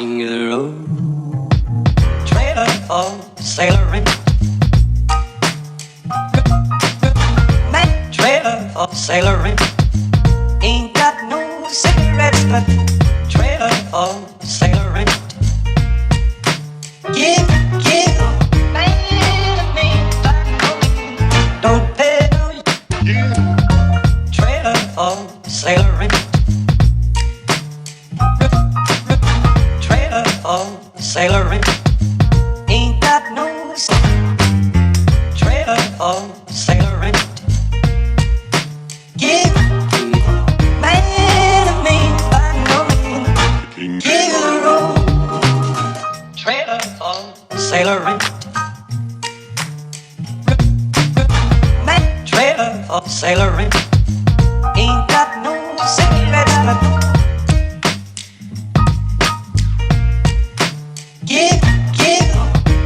King of the road, trailer for sailoring, trailer for sailoring. Ain't got no cigarettes, but trailer for sailoring. Give man of me, don't pay no trailer for sailoring. Trailer for sailoring. Ain't got no trailer for sailoring. Give man of me, by no means. King of the road, trailer for sailoring. Trailer for sailoring. Ain't got no cigarettes, but give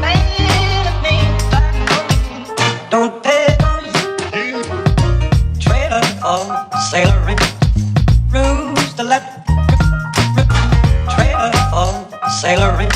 man of me, by no means. Don't pay no trailer for sailoring. Rooms to let trailer for sailoring.